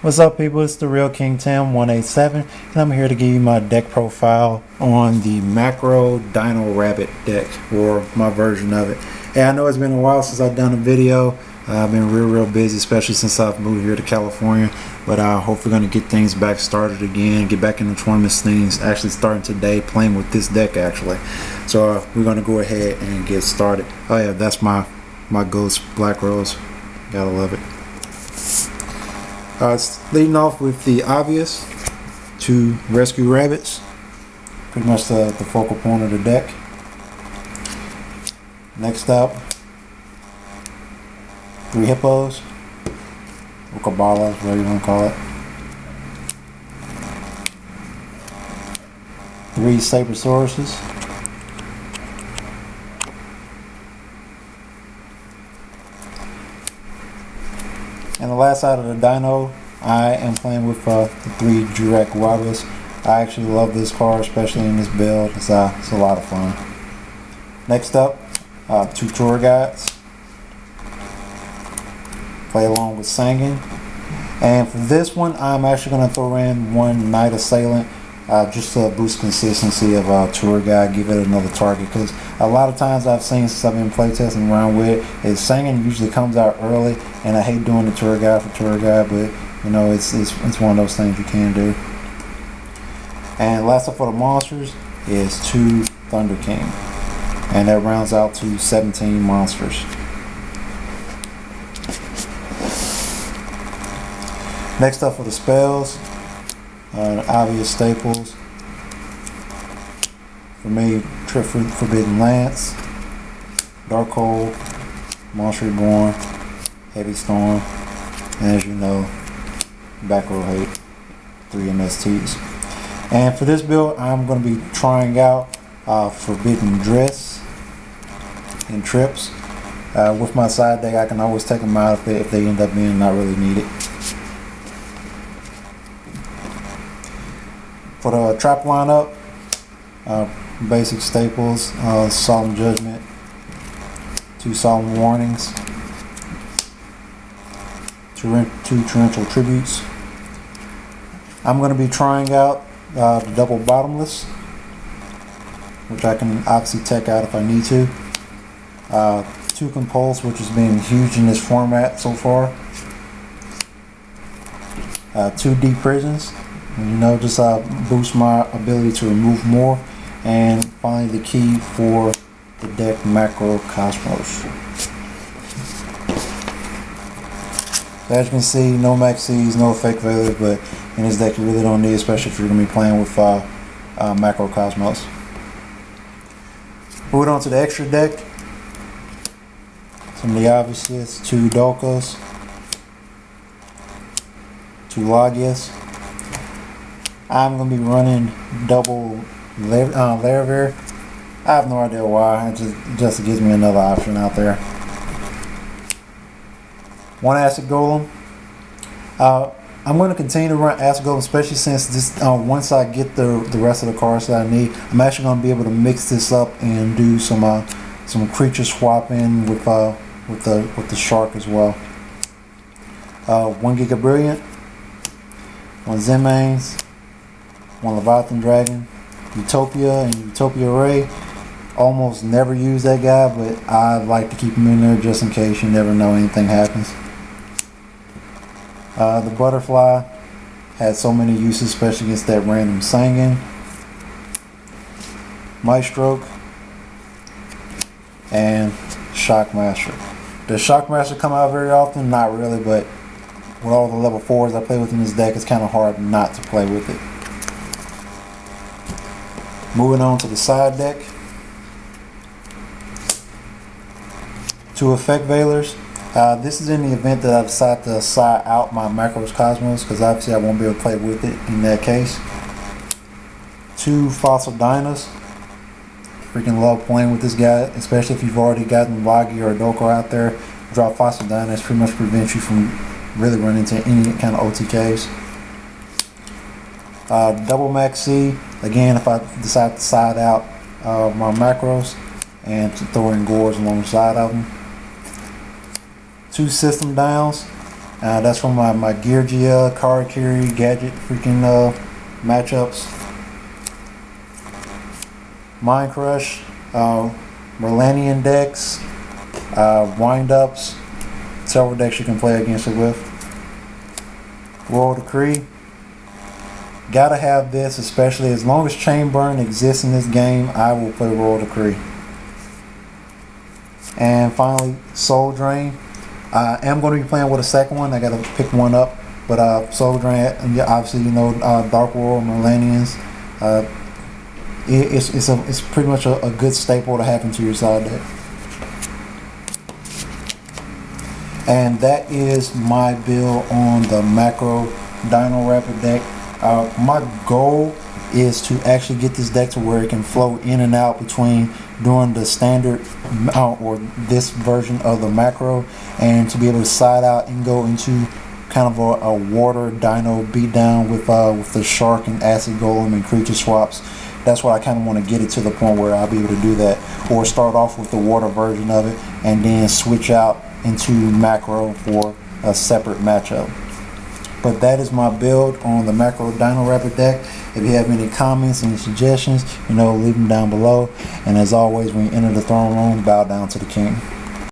What's up, people? It's the Real King Tim 187, and I'm here to give you my deck profile on the Macro Dino Rabbit deck, or my version of it. Hey, I know it's been a while since I've done a video. I've been real busy, especially since I've moved here to California. But I hope we're going to get things back started again, get back in the tournaments, things actually starting today, playing with this deck actually. So we're going to go ahead and get started. Oh yeah, that's my Ghost Black Rose. Gotta love it. Leading off with the obvious, 2 rescue rabbits, pretty much the focal point of the deck. Next up, 3 hippos, or koalas, whatever you want to call it. 3 sabrosauruses. And the last side of the dino, I am playing with the 3 Jurak Wabas. I actually love this card, especially in this build. It's a lot of fun. Next up, 2 tour guides. Play along with Sangin. And for this one, I'm actually going to throw in 1 Night Assailant, just to boost consistency of a tour guide, give it another target. Because a lot of times I've seen, since I've been playtesting around with it, is Sangin usually comes out early, and I hate doing the tour guide for tour guide, but you know, it's one of those things you can do. And last up for the monsters is 2 Thunder King, and that rounds out to 17 monsters. Next up for the spells, obvious staples. For me, Trip Forbidden Lance, Darkhold, Monster Reborn, Heavy Storm, and as you know, Back Row Hate, 3 MSTs. And for this build, I'm going to be trying out Forbidden Dress and Trips. With my side deck, I can always take them out if they end up being not really needed. For the trap lineup, basic staples, Solemn Judgment, 2 Solemn Warnings, 2 Torrential Tributes. I'm going to be trying out the Double Bottomless, which I can obviously tech out if I need to. 2 Compulse, which has been huge in this format so far. 2 Deep Prisons, you know, just boost my ability to remove more. And finally, the key for the deck, Macro Cosmos. As you can see, no Maxis, no Effect Veilers, but in this deck you really don't need, especially if you're going to be playing with Macro Cosmos. Moving on to the extra deck. Some of the obvious, 2 Dolkas, 2 Lagias. I'm going to be running double Laravel. I have no idea why, it just gives me another option out there. 1 Acid Golem. I'm going to continue to run Acid Golem, especially since this once I get the rest of the cards that I need, I'm actually going to be able to mix this up and do some creature swapping with the shark as well. 1 Giga Brilliant, 1 Zenmaines, 1 Leviathan Dragon, Utopia and Utopia Ray. Almost never use that guy, but I like to keep him in there just in case. You never know, anything happens. The Butterfly has so many uses, especially against that random Sangin. Maestroke and Shockmaster. Does Shockmaster come out very often? Not really, but with all the level 4s I play with in this deck, it's kind of hard not to play with it. Moving on to the side deck. 2 Effect Veilers. This is in the event that I decide to side out my Macros Cosmos, because obviously I won't be able to play with it in that case. 2 Fossil Dinos. Freaking love playing with this guy, especially if you've already gotten Lagi or Doko out there. Drop Fossil Dinos pretty much prevents you from really running into any kind of OTKs. Double Maxi. Again, if I decide to side out my Macros and to throw in Gores alongside of them. 2 System Downs. That's from my Gear GL card carry gadget freaking matchups. Mind Crush, Merlanian decks, wind ups, several decks you can play against it with. Royal Decree. Gotta have this, especially as long as Chain Burn exists in this game, I will play Royal Decree. And finally, Soul Drain. I am going to be playing with a second one. I gotta pick one up, but Soul Drain, obviously Dark World, Merlanians. It's pretty much a good staple to have into your side deck. And that is my build on the Macro Dino Rapid deck. My goal is to actually get this deck to where it can flow in and out between doing the standard or this version of the Macro, and to be able to side out and go into kind of a water dino beatdown with the Shark and Acid Golem and creature swaps. That's why I kind of want to get it to the point where I'll be able to do that, or start off with the water version of it and then switch out into Macro for a separate matchup. But that is my build on the Macro Dino Rapid deck. If you have any comments, any suggestions, leave them down below. And as always, when you enter the throne room, bow down to the king.